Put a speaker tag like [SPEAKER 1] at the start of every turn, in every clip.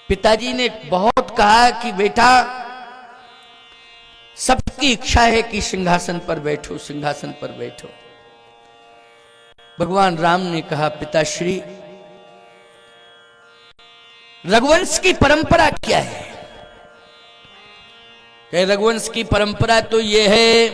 [SPEAKER 1] पिताजी ने बहुत कहा कि बेटा सबकी इच्छा है कि सिंहासन पर बैठो, सिंहासन पर बैठो। भगवान राम ने कहा पिताश्री रघुवंश की परंपरा क्या है? कहे रघुवंश की परंपरा तो यह है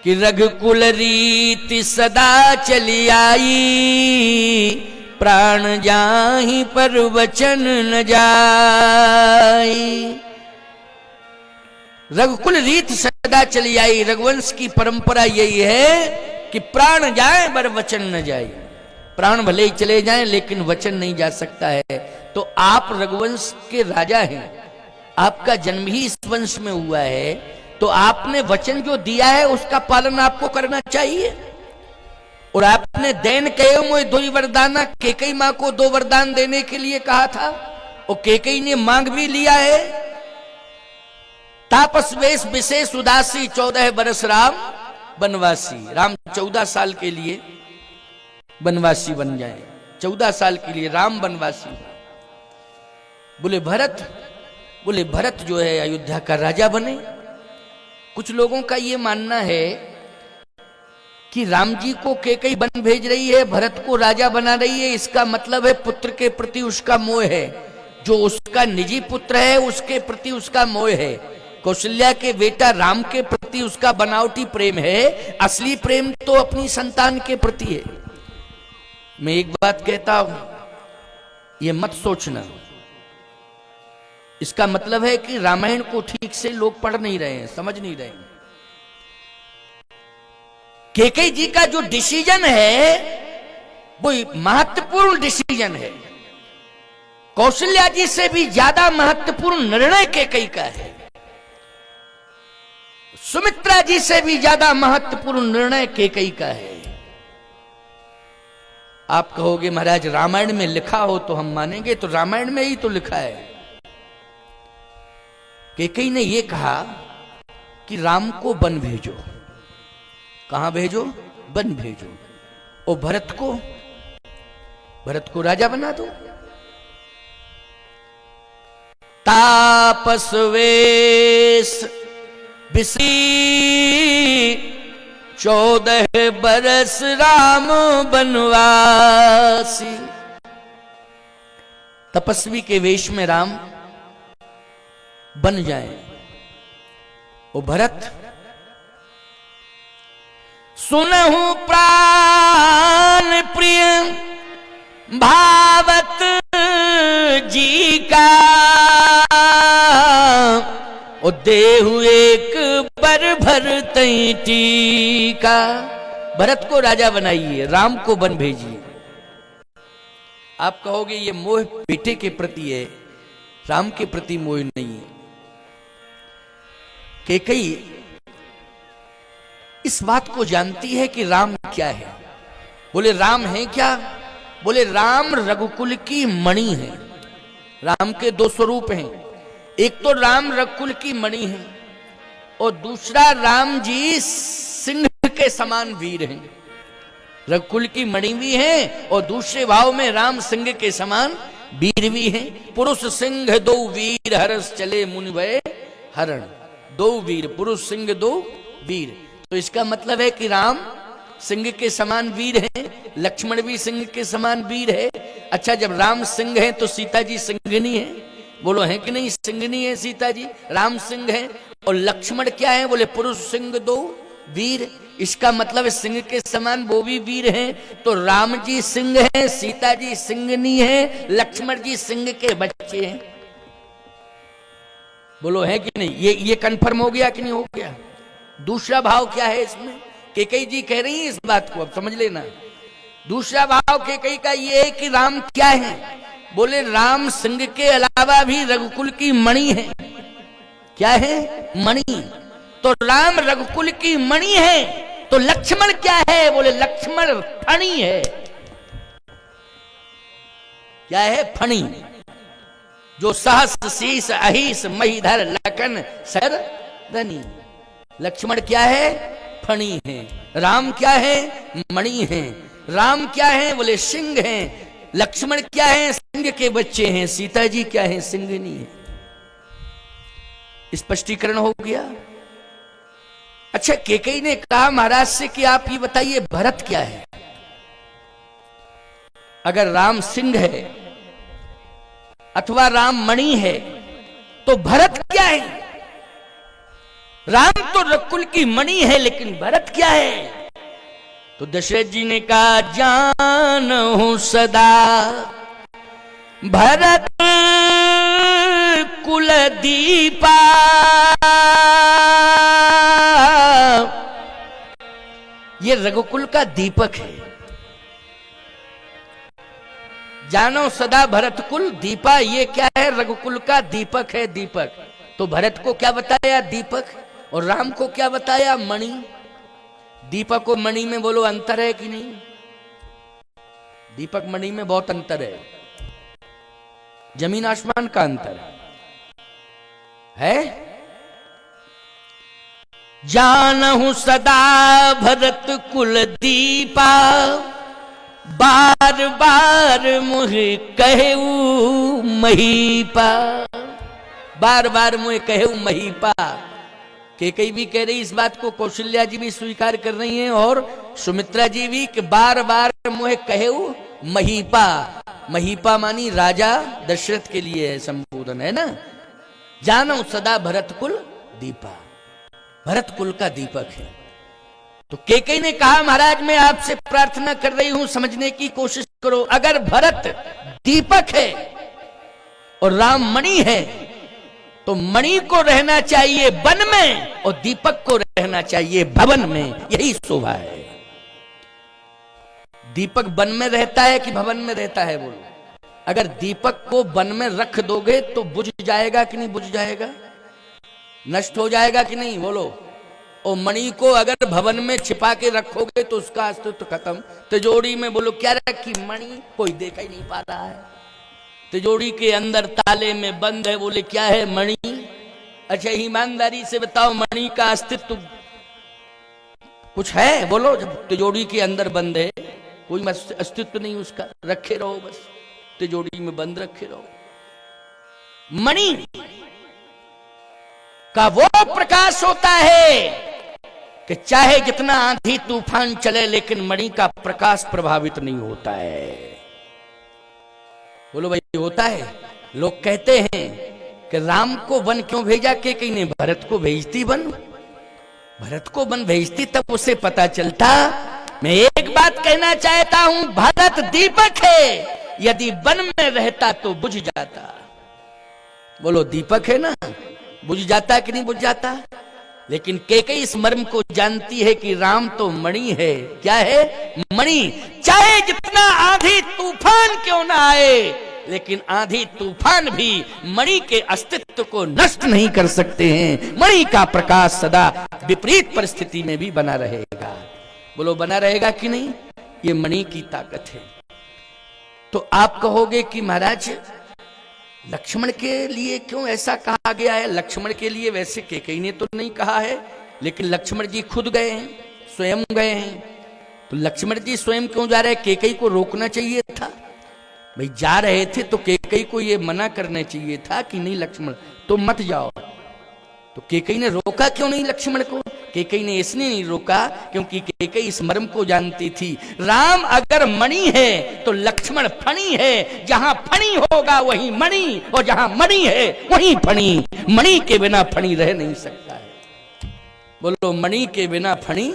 [SPEAKER 1] कि रघुकुल रीति सदा चली आई, प्राण जाहि पर वचन न जाई। रघुकुल रीत सदा चली आई, रघुवंश की परंपरा यही है कि प्राण जाए पर वचन न जाए। प्राण भले ही चले जाएं लेकिन वचन नहीं जा सकता है। तो आप रघुवंश के राजा हैं, आपका जन्म ही इस वंश में हुआ है, तो आपने वचन जो दिया है उसका पालन आपको करना चाहिए। और आपने दैन कहे मुझे दो ही वरदाना, केकई मां को 2 वरदान देने के लिए कहा था और केकई ने मांग भी लिया है। तापस वेश विशेष उदासी 14 बरस राम बनवासी। राम 14 साल के लिए बनवासी बन जाए, 14 साल के लिए राम बनवासी। बोले भरत जो है अयोध्या का राजा बने। कुछ लोगों का यह मानना है कि राम जी को केकई वन भेज रही है, भरत को राजा बना रही है, इसका मतलब है पुत्र के प्रति उसका मोह है। जो उसका निजी पुत्र है उसके प्रति उसका मोह है। कौशल्या के बेटा राम के प्रति उसका बनावटी प्रेम है, असली प्रेम तो अपनी संतान के प्रति है। मैं एक बात कहता हूं, यह मत सोचना इसका मतलब है कि रामायण को ठीक से लोग पढ़ नहीं रहे हैं, समझ नहीं रहे हैं। केकई जी का जो डिसीजन है वो महत्वपूर्ण डिसीजन है। कौशल्या जी से भी ज्यादा महत्वपूर्ण निर्णय केकई का है। सुमित्रा जी से भी ज्यादा महत्वपूर्ण निर्णय केकई का है। आप कहोगे महाराज रामायण में लिखा हो तो हम मानेंगे, तो रामायण में ही तो लिखा है। केकई ने यह कहा कि राम को वन भेजो। कहां भेजो? वन भेजो। और भरत को राजा बना दो। तापस वेश बिसी 14 बरस राम बनवासी। तपस्वी के वेश में राम बन जाए। ओ भरत सुनहु प्राण प्रिय भावत जी का, ओ देहु एक बर भर तई टीका। भरत को राजा बनाइए, राम को वन भेजिए। आप कहोगे ये मोह बेटे के प्रति है, राम के प्रति मोह नहीं है। केकई इस बात को जानती है कि राम क्या है। बोले राम है क्या? बोले राम रघुकुल की मणि है। राम के 2 स्वरूप हैं, एक तो राम रघुकुल की मणि है और दूसरा राम जी सिंह के समान वीर हैं। रघुकुल की मणि भी है और दूसरे भाव में राम सिंह के समान वीर भी हैं। पुरुष सिंह 2 वीर, हरस चले मुनि भय हरण। 2 वीर, पुरुष सिंह 2 वीर। तो इसका मतलब है कि राम सिंह के समान वीर हैं, लक्ष्मण भी सिंह के समान वीर है। अच्छा, जब राम सिंह है तो सीता जी सिंहनी है? बोलो है कि नहीं? सिंहनी है सीता जी, राम सिंह है। और लक्ष्मण क्या है? बोले पुरुष सिंह 2 वीर। इसका मतलब है सिंह के समान वो भी वीर हैं। तो राम जी सिंह हैं, सीता जी सिंहनी है, लक्ष्मण जी सिंह के बच्चे हैं। बोलो है कि नहीं? ये कंफर्म हो गया कि नहीं हो गया? दूसरा भाव क्या है इसमें? केकई जी कह रही है इस बात को, अब समझ लेना। दूसरा भाव केकई का ये है कि राम क्या है? बोले राम सिंह के अलावा भी रघुकुल की मणि है। क्या है? मणि। तो राम रघुकुल की मणि है, तो लक्ष्मण क्या है? बोले लक्ष्मण फणी है। क्या है? फणी। जो सहस शीस अहिस महीधर लखन सर धनी। लक्ष्मण क्या है? फणी है। राम क्या है? मणि है। राम क्या है? बोले सिंह है, लक्ष्मण क्या है? सिंह के बच्चे हैं। सीता जी क्या है? सिंहनी है। स्पष्टीकरण हो गया। अच्छा, कैकेयी ने कहा महाराज से कि आप ये बताइए भरत क्या है? अगर राम सिंह है अथवा राम मणि है तो भरत क्या है? राम तो रकुल की मणि है, लेकिन भरत क्या है? तो दशरथ जी ने कहा जानहु सदा भरत कुल दीपा, ये रघुकुल का दीपक है। जानो सदा भरत कुल दीपा, ये क्या है? रघुकुल का दीपक है। दीपक तो भरत को क्या बताया? दीपक। और राम को क्या बताया? मणि। दीपक और मणि में बोलो अंतर है कि नहीं? दीपक मणि में बहुत अंतर है, जमीन आसमान का अंतर है। जानहु सदा भरत कुल दीपा, बार बार मुझे कहू महीपा। बार बार मुझे कहू महीपा। कैकेयी भी कह रही इस बात को, कौशल्या जी भी स्वीकार कर रही हैं और सुमित्रा जी भी, कि बार बार मुझे कहू महीपा। महीपा मानी राजा दशरथ के लिए है संबोधन, है ना। जानो सदा भरत कुल दीपा, भरत कुल का दीपक है। तो कैकेयी ने कहा महाराज मैं आपसे प्रार्थना कर रही हूं, समझने की कोशिश करो। अगर भरत दीपक है और राम मणि है तो मणि को रहना चाहिए वन में और दीपक को रहना चाहिए भवन में। यही शोभा है। दीपक वन में रहता है कि भवन में रहता है? बोलो। अगर दीपक को वन में रख दोगे तो बुझ जाएगा कि नहीं बुझ जाएगा? नष्ट हो जाएगा कि नहीं? बोलो। और मणि को अगर भवन में छिपा के रखोगे तो उसका अस्तित्व खत्म। तिजोरी में बोलो क्या रखी? मणि, कोई देखा ही नहीं पा रहा है। तिजोरी के अंदर ताले में बंद है, बोले क्या है? मणि। अच्छा ईमानदारी से बताओ, मणि का अस्तित्व कुछ है? बोलो। जब तिजोरी के अंदर बंद है, कोई अस्तित्व नहीं उसका, रखे रहो बस, तिजोरी में बंद रखे रहो। मणि का वो प्रकाश होता है कि चाहे जितना आंधी तूफान चले, लेकिन मणि का प्रकाश प्रभावित नहीं होता है। बोलो भाई, होता है? लोग कहते हैं कि राम को वन क्यों भेजा? कैकेयी ने भरत को भेजती वन। भरत को वन भेजती तब उसे पता चलता। मैं एक बात कहना चाहता हूं, भरत दीपक है, यदि वन में रहता तो बुझ जाता। बोलो, दीपक है ना, बुझ जाता कि नहीं बुझ जाता? लेकिन कैकेयी इस मर्म को जानती है कि राम तो मणि है। क्या है? मणि। चाहे जितना आंधी तूफान क्यों ना आए, लेकिन आंधी तूफान भी मणि के अस्तित्व को नष्ट नहीं कर सकते हैं। मणि का प्रकाश सदा विपरीत परिस्थिति में भी बना रहेगा। बोलो, बना रहेगा कि नहीं? ये मणि की ताकत है। तो आप कहोगे कि महाराज लक्ष्मण के लिए क्यों ऐसा कहा गया है? लक्ष्मण के लिए वैसे कैकेयी ने तो नहीं कहा है, लेकिन लक्ष्मण जी खुद गए हैं, स्वयं गए हैं। तो लक्ष्मण जी स्वयं क्यों जा रहे हैं? कैकेयी को रोकना चाहिए था। भाई जा रहे थे तो कैकेयी को ये मना करना चाहिए था कि नहीं लक्ष्मण तो मत जाओ। तो कैकेयी ने रोका क्यों नहीं लक्ष्मण को? कैकेयी ने इसलिए नहीं रोका क्योंकि कैकेयी इस मर्म को जानती थी, राम अगर मणि है तो लक्ष्मण फणी है। जहां फणी होगा वहीं मणि, और जहां मणि है वहीं फणी। मणि के बिना फणी रह नहीं सकता है। बोलो, मणि के बिना फणी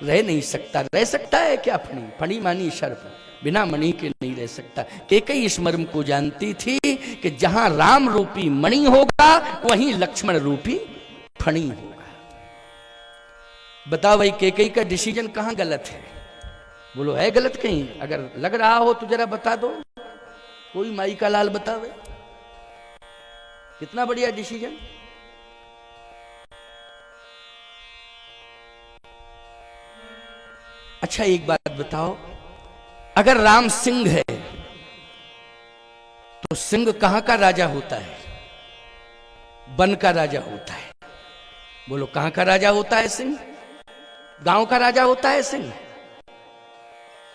[SPEAKER 1] रह नहीं सकता। रह सकता है क्या फणी? फणी मानी सर्प, बिना मणि के नहीं रह सकता। कैकेयी इस मर्म को जानती थी कि जहां राम रूपी मणि होगा वहीं लक्ष्मण रूपी फणी होगा। बताओ भाई, कैकेयी का डिसीजन कहां गलत है? बोलो, है गलत कहीं? अगर लग रहा हो तो जरा बता दो। कोई माई का लाल बतावे। कितना बढ़िया डिसीजन। अच्छा एक बात बताओ, अगर राम सिंह है तो सिंह कहां का राजा होता है? वन का राजा होता है। बोलो, कहां का राजा होता है सिंह? गांव का राजा होता है सिंह?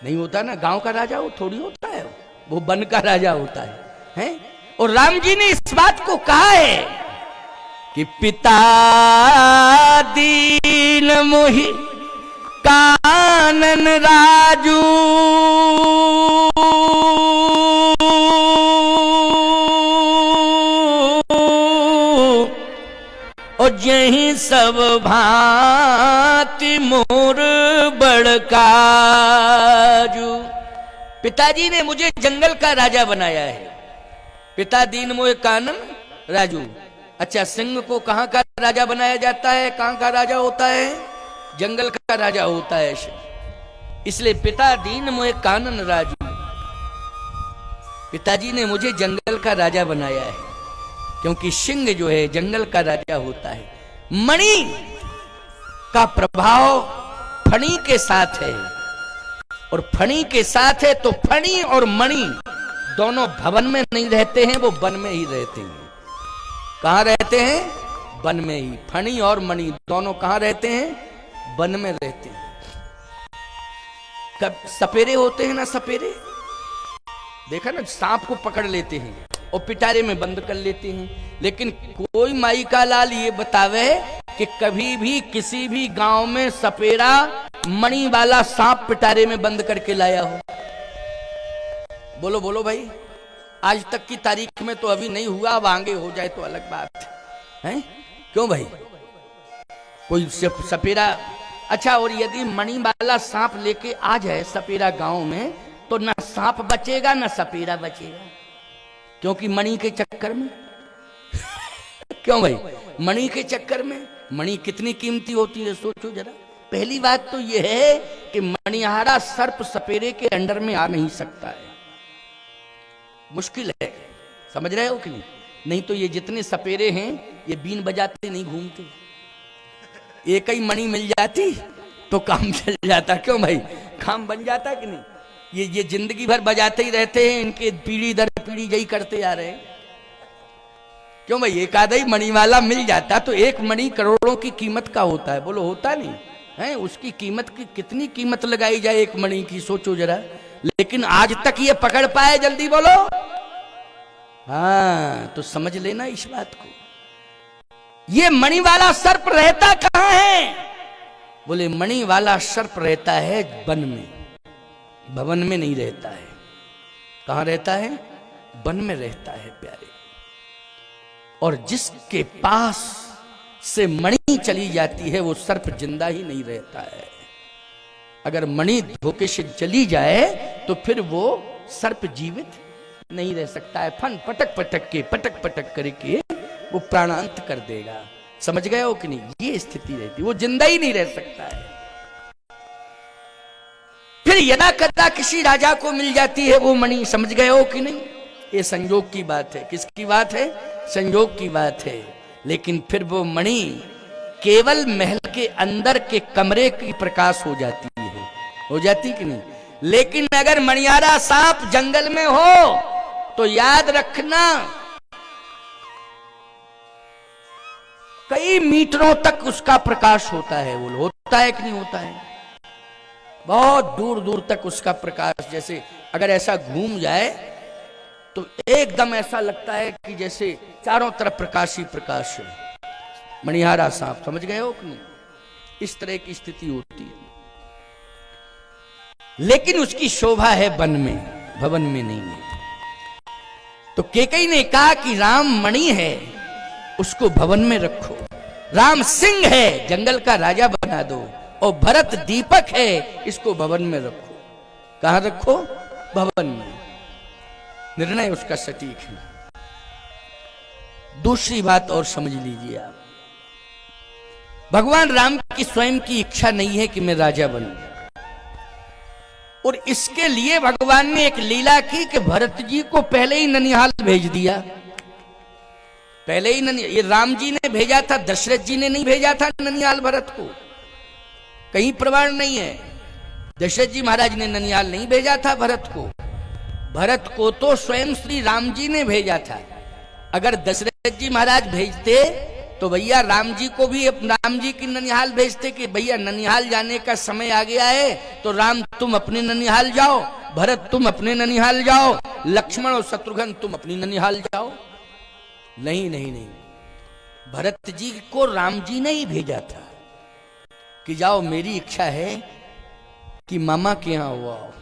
[SPEAKER 1] नहीं होता ना। गांव का राजा वो थोड़ी होता है, वो वन का राजा होता है? और राम जी ने इस बात को कहा है कि पिता दीन मोहि कानन राजू, और यही सब भांति मोर बड़काजू। पिताजी ने मुझे जंगल का राजा बनाया है। पिता दीन मोह कानन राजू। अच्छा, सिंह को कहां का राजा बनाया जाता है? कहां का राजा होता है? जंगल का राजा होता है। इसलिए पिता दीन मोह कानन राजू, पिताजी ने मुझे जंगल का राजा बनाया है, क्योंकि सिंह जो है जंगल का राजा होता है। मणि का प्रभाव फणी के साथ है, और फणी के साथ है तो फणी और मणि दोनों भवन में नहीं रहते हैं, वो वन में ही रहते हैं। कहां रहते हैं? वन में ही। फणी और मणि दोनों कहां रहते हैं? वन में रहते हैं। कब सपेरे होते हैं ना, सपेरे देखा ना, सांप को पकड़ लेते हैं और पिटारे में बंद कर लेते हैं। लेकिन कोई माई का लाल ये बतावे कि कभी भी किसी भी गांव में सपेरा मणि वाला सांप पिटारे में बंद करके लाया हो? बोलो बोलो भाई। आज तक की तारीख में तो अभी नहीं हुआ, अब आगे हो जाए तो अलग बात है। क्यों भाई? कोई सपेरा। अच्छा, और यदि मणि वाला सांप लेके आ जाए सपेरा गांव में, तो ना सांप बचेगा ना सपेरा बचेगा, क्योंकि मणि के चक्कर में। क्यों भाई? मणि के चक्कर में। मणि कितनी कीमती होती है, सोचो जरा। पहली बात तो यह है कि मणिहारा सर्प सपेरे के अंडर में आ नहीं सकता है, मुश्किल है। समझ रहे हो कि नहीं? नहीं तो ये जितने सपेरे हैं ये बीन बजाते नहीं घूमते। एक ही मणि मिल जाती तो काम चल जाता। क्यों भाई? काम बन जाता कि नहीं? ये जिंदगी भर बजाते ही रहते हैं, इनके पीढ़ी दर पीढ़ी यही करते आ रहे हैं। क्यों भाई? एक आधा ही मणि वाला मिल जाता तो एक मणि करोड़ों की कीमत का होता है। बोलो होता नहीं है? उसकी कीमत की कितनी कीमत लगाई जाए एक मणि की, सोचो जरा। लेकिन आज तक ये पकड़ पाए, जल्दी बोलो। हाँ, तो समझ लेना इस बात को। ये मणि वाला सर्प रहता कहां है? बोले मणि वाला सर्प रहता है वन में, भवन में नहीं रहता है। कहां रहता है? वन में रहता है प्यारे। और जिसके पास से मणि चली जाती है वो सर्प जिंदा ही नहीं रहता है। अगर मणि धोखे से चली जाए तो फिर वो सर्प जीवित नहीं रह सकता है। फन पटक पटक करके वो प्राणांत कर देगा। समझ गए हो कि नहीं? ये स्थिति रहती, वो जिंदा ही नहीं रह सकता है। फिर यदा कदा किसी राजा को मिल जाती है वो मणि। समझ गए हो कि नहीं? ये संयोग की बात है। किसकी बात है? संयोग की बात है। लेकिन फिर वो मणि केवल महल के अंदर के कमरे की प्रकाश हो जाती है। हो जाती कि नहीं? लेकिन अगर मणियारा सांप जंगल में हो तो याद रखना कई मीटरों तक उसका प्रकाश होता है। वो होता है कि नहीं होता है? बहुत दूर दूर तक उसका प्रकाश, जैसे अगर ऐसा घूम जाए तो एकदम ऐसा लगता है कि जैसे चारों तरफ प्रकाश ही प्रकाश है। मणिहारा सांप, समझ गए हो कि नहीं? इस तरह की स्थिति होती है। लेकिन उसकी शोभा है वन में, भवन में नहीं है। तो केकई ने कहा कि राम मणि है, उसको भवन में रखो। राम सिंह है, जंगल का राजा बना दो। और भरत दीपक है, इसको भवन में रखो। कहां रखो? भवन में। निर्णय उसका सटीक है। दूसरी बात और समझ लीजिए आप, भगवान राम की स्वयं की इच्छा नहीं है कि मैं राजा बनूं, और इसके लिए भगवान ने एक लीला की कि भरत जी को पहले ही ननिहाल भेज दिया। पहले ही ननिहाल, ये राम जी ने भेजा था, दशरथ जी ने नहीं भेजा था ननिहाल भरत को। कहीं प्रमाण नहीं है। दशरथ जी महाराज ने ननिहाल नहीं भेजा था भरत को। भरत को तो स्वयं श्री राम जी ने भेजा था। अगर दशरथ जी महाराज भेजते तो भैया राम जी को भी राम जी की ननिहाल भेजते कि भैया ननिहाल जाने का समय आ गया है, तो राम तुम अपने ननिहाल जाओ भरत तुम अपने ननिहाल जाओ, लक्ष्मण और शत्रुघ्न तुम अपनी ननिहाल जाओ। नहीं नहीं नहीं, भरत जी को राम जी ने ही भेजा था कि जाओ, मेरी इच्छा है कि मामा के यहां हुआ हो।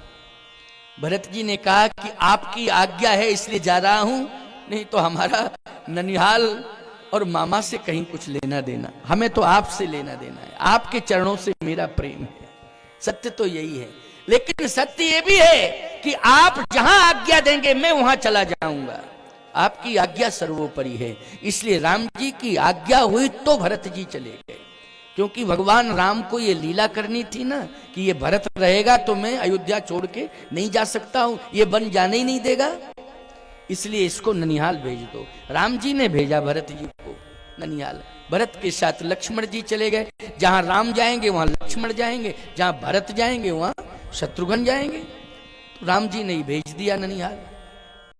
[SPEAKER 1] भरत जी ने कहा कि आपकी आज्ञा है इसलिए जा रहा हूं, नहीं तो हमारा ननिहाल और मामा से कहीं कुछ लेना देना, हमें तो आपसे लेना देना है, आपके चरणों से मेरा प्रेम है। सत्य तो यही है, लेकिन सत्य ये भी है कि आप जहां आज्ञा देंगे मैं वहां चला जाऊंगा, आपकी आज्ञा सर्वोपरि है। इसलिए राम जी की आज्ञा हुई तो भरत जी चले गए, क्योंकि भगवान राम को ये लीला करनी थी ना कि ये भरत रहेगा तो मैं अयोध्या छोड़ के नहीं जा सकता हूं, ये बन जाने ही नहीं देगा, इसलिए इसको ननिहाल भेज दो। राम जी ने भेजा भरत जी को ननिहाल। भरत के साथ लक्ष्मण जी चले गए, जहां राम जाएंगे वहां लक्ष्मण जाएंगे, जहां भरत जाएंगे वहां शत्रुघ्न जाएंगे। तो राम जी ने ही भेज दिया ननिहाल।